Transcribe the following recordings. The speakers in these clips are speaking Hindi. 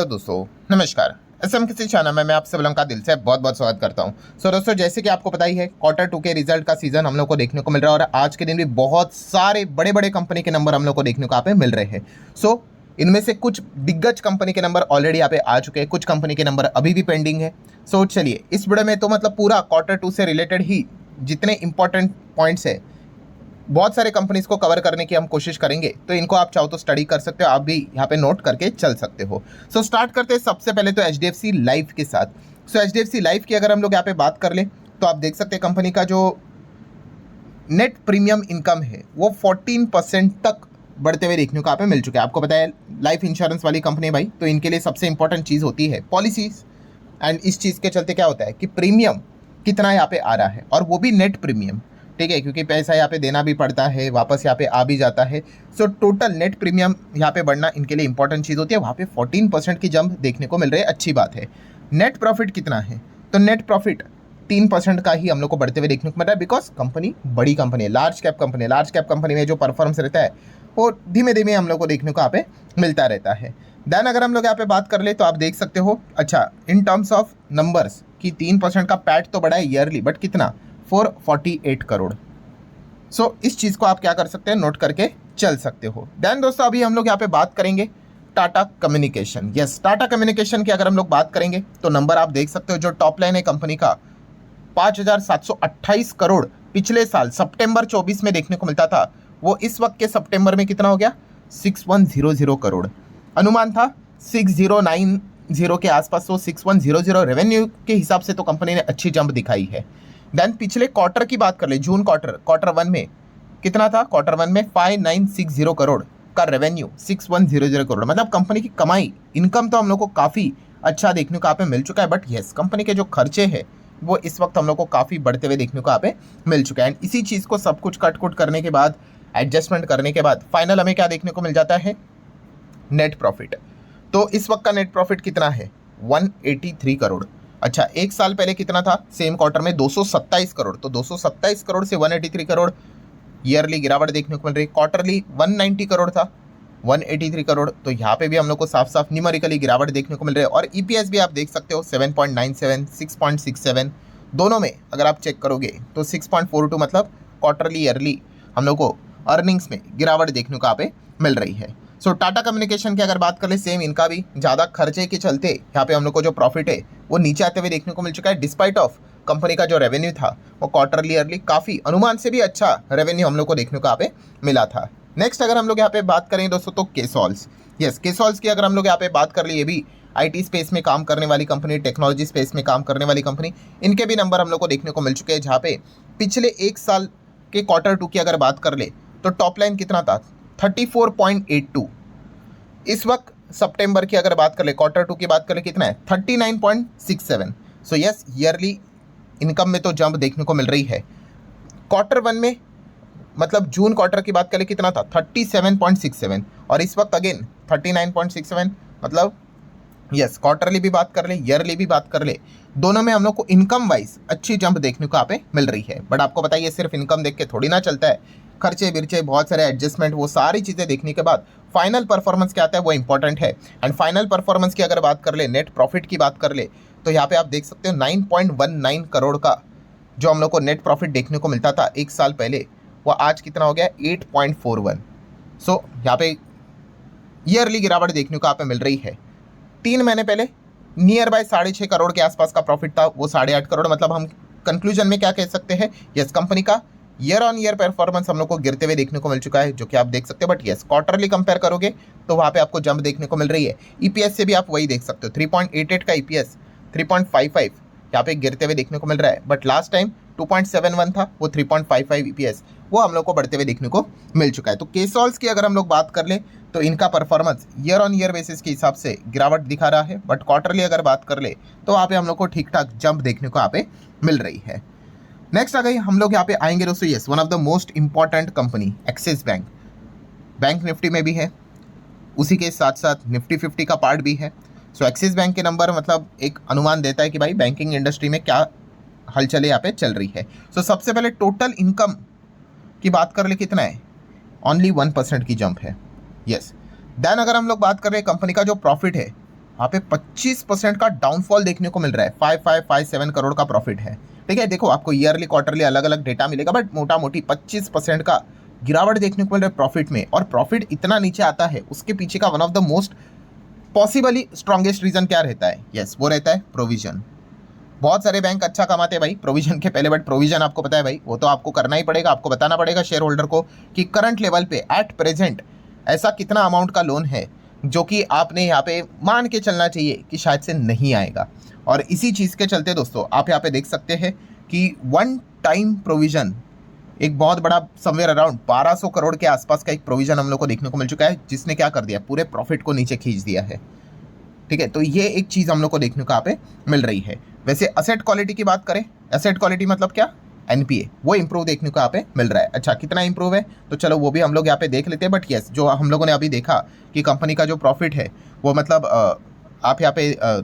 दोस्तों नमस्कार। एसएम किसी चैनल में मैं आप सब लोगों का दिल से बहुत बहुत स्वागत करता हूं। दोस्तों जैसे कि आपको पता ही है Q2 के रिजल्ट का सीजन हम लोग को देखने को मिल रहा है और आज के दिन भी बहुत सारे बड़े बड़े कंपनी के नंबर हम लोग को देखने को यहाँ पे मिल रहे हैं। इनमें से कुछ दिग्गज कंपनी के नंबर ऑलरेडी यहाँ पे आ चुके हैं, कुछ कंपनी के नंबर अभी भी पेंडिंग है। चलिए इस वीडियो में तो मतलब पूरा Q2 से रिलेटेड ही जितने इंपॉर्टेंट पॉइंट्स है बहुत सारे कंपनीज को कवर करने की हम कोशिश करेंगे, तो इनको आप चाहो तो स्टडी कर सकते हो, आप भी यहाँ पे नोट करके चल सकते हो। स्टार्ट करते हैं सबसे पहले तो HDFC लाइफ के साथ। HDFC लाइफ की अगर हम लोग यहाँ पे बात कर ले तो आप देख सकते हैं कंपनी का जो नेट प्रीमियम इनकम है वो 14% तक बढ़ते हुए देखने को यहाँ पे मिल चुका है। आपको पता है लाइफ इंश्योरेंस वाली कंपनी भाई, तो इनके लिए सबसे इंपॉर्टेंट चीज़ होती है पॉलिसीज, एंड इस चीज़ के चलते क्या होता है कि प्रीमियम कितना यहाँ पे आ रहा है, और वो भी नेट प्रीमियम, ठीक है, क्योंकि पैसा यहाँ पे देना भी पड़ता है, वापस यहाँ पे आ भी जाता है। टोटल नेट प्रीमियम यहाँ पे बढ़ना इनके लिए इंपॉर्टेंट चीज़ होती है। वहाँ पे 14% की जंप देखने को मिल रही है, अच्छी बात है। नेट प्रॉफिट कितना है, तो नेट प्रॉफिट 3% का ही हम लोग को बढ़ते हुए देखने को मिल रहा है, बिकॉज कंपनी बड़ी कंपनी है, लार्ज कैप कंपनी है। लार्ज कैप कंपनी में जो परफॉर्मेंस रहता है वो धीमे धीमे हम लोग को देखने को यहाँ पे मिलता रहता है। देन अगर हम लोग यहाँ पे बात कर ले तो आप देख सकते हो, अच्छा इन टर्म्स ऑफ नंबर्स की 3% का पैट तो बढ़ा है ईयरली, बट कितना 448 करोड़। इस चीज़ को आप क्या कर सकते हैं, नोट करके चल सकते हो। देन दोस्तों अभी हम लोग यहाँ पे बात करेंगे Tata communication. Yes, Tata communication की अगर हम लोग बात करेंगे तो नंबर आप देख सकते हो, जो टॉप लाइन है कंपनी का 5,728 करोड़ पिछले साल सितंबर 24 में देखने को मिलता था, वो इस वक्त के सितंबर में कितना हो गया 6100 करोड़। अनुमान था 6090 के आसपास, तो 6100 रेवेन्यू के हिसाब से तो कंपनी ने अच्छी जंप दिखाई है। देन पिछले क्वार्टर की बात कर ले, जून क्वार्टर 1 में कितना था, क्वार्टर 1 में 5960 करोड़ का रेवेन्यू, 6100 करोड़, मतलब कंपनी की कमाई इनकम तो हम लोग को काफ़ी अच्छा देखने को यहाँ पे मिल चुका है। बट यस, कंपनी के जो खर्चे हैं वो इस वक्त हम लोग को काफ़ी बढ़ते हुए देखने को यहाँ पे मिल चुका है। एंड इसी चीज़ को सब कुछ कट करने के बाद, एडजस्टमेंट करने के बाद फाइनल हमें क्या देखने को मिल जाता है, नेट प्रॉफिट। तो इस वक्त का नेट प्रॉफिट कितना है 183 करोड़। अच्छा, एक साल पहले कितना था, सेम क्वार्टर में 227 करोड़, तो 227 करोड़ से 183 करोड़ ईयरली गिरावट देखने को मिल रही है। क्वार्टरली 190 करोड़ था, 183 करोड़, तो यहाँ पे भी हम लोग को साफ साफ न्यूमेरिकली गिरावट देखने को मिल रही है। और EPS भी आप देख सकते हो 7.97, 6.67, दोनों में अगर आप चेक करोगे तो 6.42, मतलब क्वार्टरली ईयरली हम लोग को अर्निंग्स में गिरावट देखने को यहाँ पे मिल रही है। टाटा कम्युनिकेशन की अगर बात कर ले, सेम इनका भी ज़्यादा खर्चे के चलते यहाँ पे हम लोग को जो प्रॉफिट है वो नीचे आते हुए देखने को मिल चुका है, डिस्पाइट ऑफ कंपनी का जो रेवेन्यू था वो क्वार्टरली ईयरली काफ़ी अनुमान से भी अच्छा रेवेन्यू हम लोग को देखने को यहाँ पे मिला था। नेक्स्ट अगर हम लोग यहाँ पे बात करें दोस्तों तो केसॉल्स। यस, केसॉल्स की अगर हम लोग यहाँ पे बात कर ले, ये भी IT स्पेस में काम करने वाली कंपनी, टेक्नोलॉजी स्पेस में काम करने वाली कंपनी, इनके भी नंबर हम लोग को देखने को मिल चुके हैं, जहाँ पे पिछले एक साल के Q2 की अगर बात कर ले तो टॉप लाइन कितना था 34.82, इस वक्त सितंबर की अगर बात कर ले, Q2 की बात कर ले कितना है 39.67। यस, ईयरली इनकम में तो जंप देखने को मिल रही है। Q1 में मतलब जून क्वार्टर की बात कर ले कितना था 37.67, और इस वक्त अगेन 39.67, मतलब यस, क्वार्टरली भी बात कर ले, ईयरली भी बात कर ले, दोनों में हम लोग को इनकम वाइज अच्छी जंप देखने को यहाँ पे मिल रही है। बट आपको बताइए सिर्फ इनकम देख के थोड़ी ना चलता है, खर्चे बिरचे बहुत सारे एडजस्टमेंट, वो सारी चीज़ें देखने के बाद फाइनल परफॉर्मेंस क्या आता है वो इंपॉर्टेंट है। एंड फाइनल परफॉर्मेंस की अगर बात कर ले, नेट प्रॉफिट की बात कर ले, तो यहाँ पे आप देख सकते हो 9.19 करोड़ का जो हम लोग को नेट प्रॉफिट देखने को मिलता था एक साल पहले, वो आज कितना हो गया 8.41। यहाँ पे ईयरली गिरावट देखने को यहाँ पे मिल रही है। 3 महीने पहले नियर बाय 6.5 करोड़ के आसपास का प्रॉफिट था, वो 8.5 करोड़, मतलब हम कंक्लूजन में क्या कह सकते हैं, यस कंपनी का ईयर ऑन ईयर परफॉर्मेंस हम लोग को गिरते हुए देखने को मिल चुका है, जो कि आप देख सकते हो। बट यस, क्वार्टरली कंपेयर करोगे तो वहाँ पे आपको जंप देखने को मिल रही है। EPS से भी आप वही देख सकते हो, 3.88 का EPS 3.55 यहाँ पे गिरते हुए देखने को मिल रहा है। बट लास्ट टाइम 2.71 था, वो 3.55 EPS वो हम लोग को बढ़ते हुए देखने को मिल चुका है। तो केसॉल्स की अगर हम लोग बात कर ले तो इनका performance year on year basis के हिसाब से गिरावट दिखा रहा है, बट क्वार्टरली अगर बात कर ले तो वहाँ पे हम लोग को ठीक ठाक जंप देखने को यहाँ पे मिल रही है। नेक्स्ट आ गई हम लोग यहाँ पे आएंगे दोस्तों, yes one of the most important company axis bank. Bank Nifty में भी है, उसी के साथ साथ निफ्टी 50 का पार्ट भी है। एक्सिस बैंक के नंबर मतलब एक अनुमान देता है कि भाई बैंकिंग इंडस्ट्री में क्या हलचलें यहाँ पे चल रही है। सबसे पहले टोटल इनकम की बात कर ले कितना है, ओनली 1% की जंप है। यस, देन अगर हम लोग बात कर रहे हैं कंपनी का जो प्रॉफिट है यहाँ पे 25% का डाउनफॉल देखने को मिल रहा है। 5557 करोड़ का प्रॉफिट है। ठीक है, देखो आपको ईयरली क्वार्टरली अलग अलग डेटा मिलेगा, बट मोटा मोटी 25% का गिरावट देखने को मिल रहा है प्रॉफिट में। और प्रॉफिट इतना नीचे आता है, उसके पीछे का one of the most possibly strongest reason क्या रहता है? यस, वो रहता है प्रोविजन। बहुत सारे बैंक अच्छा कमाते हैं भाई प्रोविजन के पहले, बट प्रोविजन आपको पता है भाई, वो तो आपको करना ही पड़ेगा। आपको बताना पड़ेगा शेयर होल्डर को कि करंट लेवल पे एट प्रेजेंट ऐसा कितना अमाउंट का लोन है जो कि आपने यहाँ पे मान के चलना चाहिए कि शायद से नहीं आएगा। और इसी चीज़ के चलते दोस्तों आप यहाँ पे देख सकते हैं कि वन टाइम प्रोविजन एक बहुत बड़ा समवेयर अराउंड 1200 करोड़ के आसपास का एक प्रोविजन हम लोग को देखने को मिल चुका है, जिसने क्या कर दिया, पूरे प्रॉफिट को नीचे खींच दिया है। ठीक है, तो ये एक चीज़ हम लोग को देखने को यहाँ पे मिल रही है। वैसे असेट क्वालिटी की बात करें, एसेट क्वालिटी मतलब क्या, एनपीए, वो इंप्रूव देखने को यहाँ पे मिल रहा है। अच्छा, कितना इंप्रूव है तो चलो वो भी हम लोग यहाँ पे देख लेते हैं। बट यस, जो हम लोगों ने अभी देखा कि कंपनी का जो प्रॉफिट है वो मतलब आप यहाँ पे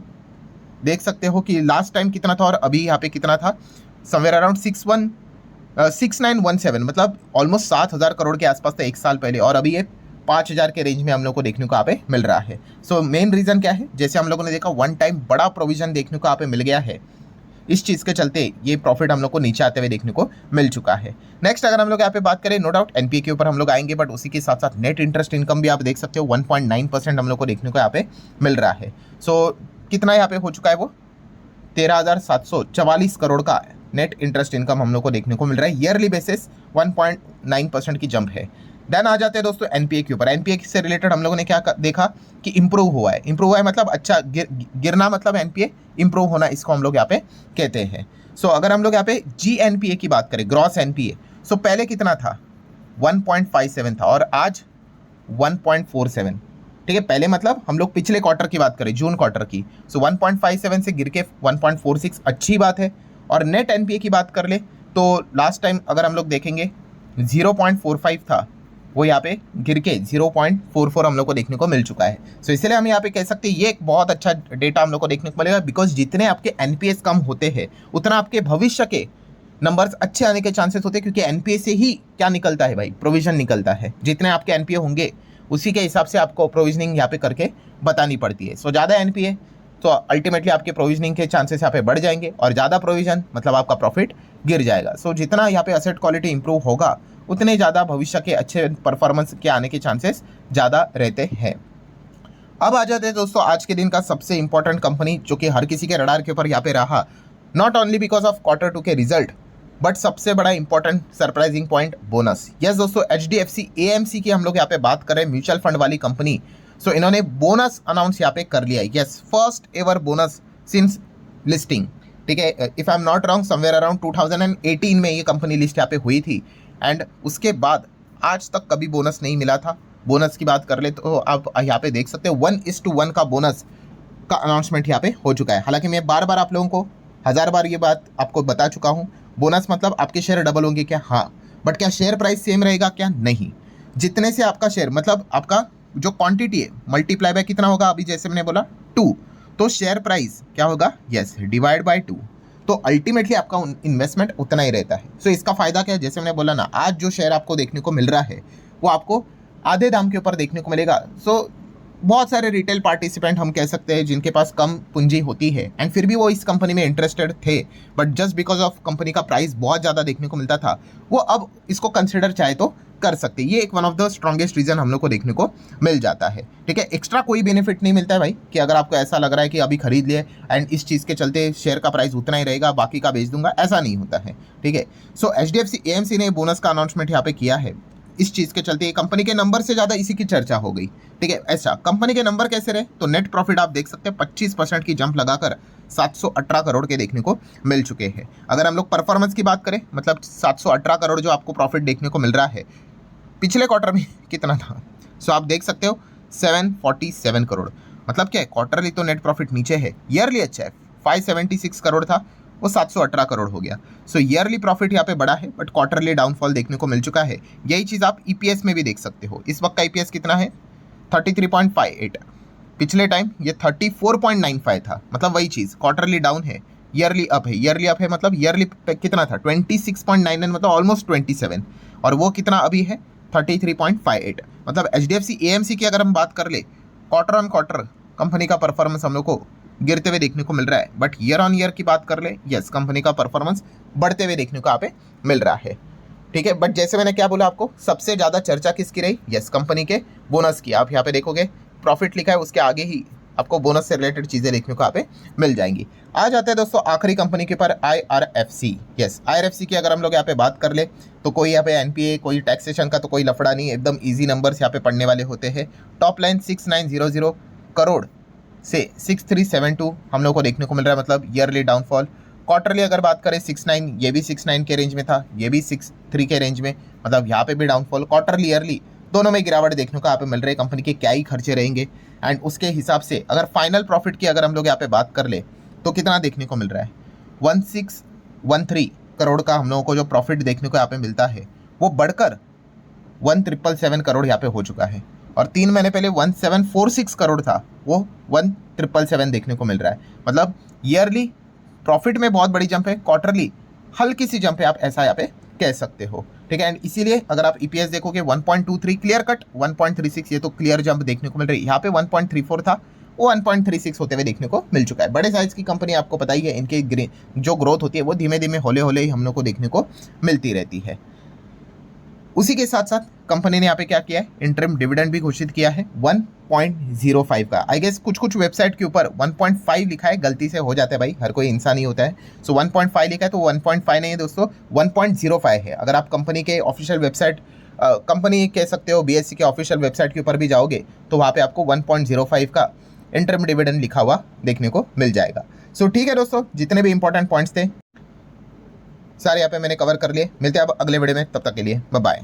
देख सकते हो कि लास्ट टाइम कितना था और अभी यहाँ पे कितना था, समवेयर अराउंड 6917, मतलब ऑलमोस्ट 7000 करोड़ के आसपास था एक साल पहले, और अभी ये 5000 के रेंज में हम लोग को देखने को यहाँ पे मिल रहा है। सो मेन रीज़न क्या है, जैसे हम लोगों ने देखा वन टाइम बड़ा प्रोविजन देखने को यहाँ पे मिल गया है, इस चीज़ के चलते ये प्रॉफिट हम लोग को नीचे आते हुए देखने को मिल चुका है। नेक्स्ट अगर हम लोग यहाँ पे बात करें, नो डाउट एनपीए के ऊपर हम लोग आएंगे, बट उसी के साथ साथ नेट इंटरेस्ट इनकम भी आप देख सकते हो 1.9% हम लोग को देखने को यहाँ पे मिल रहा है। सो कितना यहाँ पे हो चुका है, वो 13,744 करोड़ का नेट इंटरेस्ट इनकम हम लोग को देखने को मिल रहा है। ईयरली बेसिस 1.9% की जंप है। देन आ जाते हैं दोस्तों एनपीए के ऊपर। एनपीए से रिलेटेड हम लोगों ने क्या देखा कि इंप्रूव हुआ है। इंप्रूव हुआ है मतलब अच्छा गिरना, मतलब एनपीए इंप्रूव होना, इसको हम लोग यहाँ पे कहते हैं। सो अगर हम लोग यहाँ पे जीएनपीए की बात करें, ग्रॉस एनपीए, सो पहले कितना था, 1.57 था और आज 1.47। ठीक है, पहले मतलब हम लोग पिछले क्वार्टर की बात करें, जून क्वार्टर की, सो 1.57 से गिर के 1.46, अच्छी बात है। और नेट एनपीए की बात कर ले तो लास्ट टाइम अगर हम लोग देखेंगे 0.45 था, वो यहाँ पे गिर के 0.44 हम लोग को देखने को मिल चुका है। सो इसलिए हम यहाँ पे कह सकते हैं ये एक बहुत अच्छा डेटा हम लोग को देखने को मिलेगा, बिकॉज जितने आपके एनपीएस कम होते हैं उतना आपके भविष्य के नंबर्स अच्छे आने के चांसेस होते हैं, क्योंकि एनपीए से ही क्या निकलता है भाई, प्रोविजन निकलता है। जितने आपके एनपीए होंगे उसी के हिसाब से आपको प्रोविजनिंग यहाँ पे करके बतानी पड़ती है। सो ज़्यादा एनपीए तो अल्टीमेटली आपके प्रोविजनिंग के चांसेस यहाँ पे बढ़ जाएंगे, और ज़्यादा प्रोविजन मतलब आपका प्रॉफिट गिर जाएगा। सो जितना यहाँ पे एसेट क्वालिटी इंप्रूव होगा उतने ज़्यादा भविष्य के अच्छे परफॉर्मेंस के आने के चांसेस ज़्यादा रहते हैं। अब आ जाते हैं दोस्तों आज के दिन का सबसे इंपॉर्टेंट कंपनी, जो कि हर किसी के रडार के ऊपर यहाँ पे रहा, not only because of Q2 के रिजल्ट, बट सबसे बड़ा important surprising point, bonus. Yes दोस्तों, HDFC AMC की हम लोग यहाँ पे बात करें, म्यूचुअल फंड वाली कंपनी। सो इन्होंने बोनस अनाउंस यहाँ पे कर लिया है। Yes, first ever bonus since listing. ठीक है, if I am not wrong somewhere around 2018 में ये कंपनी लिस्ट यहाँ पे हुई थी, एंड उसके बाद आज तक कभी बोनस नहीं मिला था। बोनस की बात कर ले तो आप यहाँ पे देख सकते हो 1:1 का बोनस का अनाउंसमेंट यहाँ पे हो चुका है। हालांकि मैं बार बार आप लोगों को 1000 बार ये बात आपको बता चुका हूँ, बोनस मतलब आपके शेयर डबल होंगे क्या, हाँ, बट क्या शेयर प्राइस सेम रहेगा क्या, नहीं। जितने से आपका शेयर मतलब आपका जो क्वांटिटी है मल्टीप्लाई बाय कितना होगा, अभी जैसे मैंने बोला 2, तो शेयर प्राइस क्या होगा, यस, डिवाइड बाय 2, तो अल्टीमेटली आपका इन्वेस्टमेंट उतना ही रहता है। सो इसका फ़ायदा क्या है, जैसे मैंने बोला ना, आज जो शेयर आपको देखने को मिल रहा है वो आपको आधे दाम के ऊपर देखने को मिलेगा। सो बहुत सारे रिटेल पार्टिसिपेंट हम कह सकते हैं जिनके पास कम पूंजी होती है, एंड फिर भी वो इस कंपनी में इंटरेस्टेड थे, but just because of company का प्राइस बहुत ज़्यादा देखने को मिलता था, वो अब इसको कंसिडर चाहे तो कर सकते हैं। ये एक one of the strongest reason हम लोग को देखने को मिल जाता है। ठीक है, एक्स्ट्रा कोई बेनिफिट नहीं मिलता है भाई, कि अगर आपको ऐसा लग रहा है कि अभी खरीद लिए एंड इस चीज़ के चलते शेयर का प्राइस उतना ही रहेगा, बाकी का बेच दूंगा, ऐसा नहीं होता है। ठीक है, सो HDFC AMC ने बोनस का अनाउंसमेंट यहाँ पे किया है। इस चीज़ के चलते कंपनी के नंबर से ज़्यादा इसी की चर्चा हो गई। ठीक है, ऐसा कंपनी के नंबर कैसे रहे, तो नेट प्रॉफिट आप देख सकते हैं 25% की जंप लगाकर 718 करोड़ के देखने को मिल चुके हैं। अगर हम लोग परफॉर्मेंस की बात करें, मतलब 718 करोड़ जो आपको प्रॉफिट देखने को मिल रहा है, पिछले क्वार्टर में कितना था, सो आप देख सकते हो 747 करोड़। मतलब क्या है, क्वार्टरली तो नेट प्रॉफिट नीचे है, ईयरली अच्छा है, 576 करोड़ था, वो 718 करोड़ हो गया। सो ईयरली प्रॉफिट यहाँ पे बड़ा है, बट क्वार्टरली डाउनफॉल देखने को मिल चुका है। यही चीज़ आप EPS में भी देख सकते हो। इस वक्त का EPS कितना है, 33.58, पिछले टाइम ये 34.95 था। मतलब वही चीज़, क्वार्टरली डाउन है, ईयरली अप है। ईयरली अप है मतलब ईयरली कितना था, 26.99, मतलब ऑलमोस्ट 27, और वो कितना अभी है 33.58। मतलब HDFC AMC की अगर हम बात कर ले, क्वार्टर ऑन क्वार्टर कंपनी का परफॉर्मेंस हम लोग को गिरते हुए देखने को मिल रहा है, बट ईयर ऑन ईयर की बात कर ले, यस कंपनी का परफॉर्मेंस बढ़ते हुए देखने को यहाँ पे मिल रहा है। ठीक है, बट जैसे मैंने क्या बोला आपको, सबसे ज़्यादा चर्चा किसकी रही, यस कंपनी के बोनस की। आप यहाँ पे देखोगे प्रॉफिट लिखा है, उसके आगे ही आपको बोनस से रिलेटेड चीज़ें देखने को यहाँ पे मिल जाएंगी। आ जाते हैं दोस्तों आखिरी कंपनी के ऊपर, IRFC। यस IRFC की अगर हम लोग यहाँ पे बात कर ले तो कोई यहाँ पे NPA, कोई टैक्सेशन का तो कोई लफड़ा नहीं, एकदम ईजी नंबर्स यहाँ पे पढ़ने वाले होते हैं। टॉप लाइन 6900 करोड़ से 6372 हम लोग को देखने को मिल रहा है, मतलब ईयरली डाउनफॉल। क्वार्टरली अगर बात करें 69, ये भी 69 के रेंज में था, ये भी 63 के रेंज में, मतलब यहाँ पे भी डाउनफॉल। क्वार्टरली ईयरली दोनों में गिरावट देखने को यहाँ पे मिल रही है। कंपनी के क्या ही खर्चे रहेंगे, एंड उसके हिसाब से अगर फाइनल प्रॉफिट की अगर हम लोग यहाँ पे बात कर ले तो कितना देखने को मिल रहा है, 1613 करोड़ का हम लोगों को जो प्रॉफिट देखने को यहाँ पे मिलता है वो बढ़कर 1777 करोड़ यहाँ पे हो चुका है। और 3 महीने पहले 1746 करोड़ था, वो 1777 देखने को मिल रहा है। मतलब ईयरली प्रॉफिट में बहुत बड़ी जंप है, क्वार्टरली हल्की सी जंप है, आप ऐसा यहाँ पे कह सकते हो। ठीक है, एंड इसीलिए अगर आप EPS देखोगे 1.23 क्लियर कट 1.36, ये तो क्लियर जंप देखने को मिल रही है। यहाँ पे 1.34 था, वो 1.36 होते हुए देखने को मिल चुका है। बड़े साइज की कंपनी आपको पता ही है, इनकी जो ग्रोथ होती है वो धीमे धीमे हौले हौले ही हम लोग को देखने को मिलती रहती है। उसी के साथ साथ कंपनी ने यहाँ पे क्या किया है, इंटरिम डिविडेंड भी घोषित किया है 1.05 का। आई गेस कुछ कुछ वेबसाइट के ऊपर 1.5 लिखा है, गलती से हो जाता है भाई, हर कोई इंसान ही होता है। सो 1.5 लिखा है तो 1.5 नहीं है दोस्तों, 1.05 है। अगर आप कंपनी के ऑफिशियल वेबसाइट, कंपनी कह सकते हो BSE के ऑफिशियल वेबसाइट के ऊपर भी जाओगे तो वहाँ पे आपको 1.05 का इंटरिम डिविडेंड लिखा हुआ देखने को मिल जाएगा। सो ठीक है दोस्तों, जितने भी इंपॉर्टेंट पॉइंट्स थे सारे यहाँ पे मैंने कवर कर लिए। मिलते हैं अब अगले वीडियो में, तब तक के लिए बाय बाय।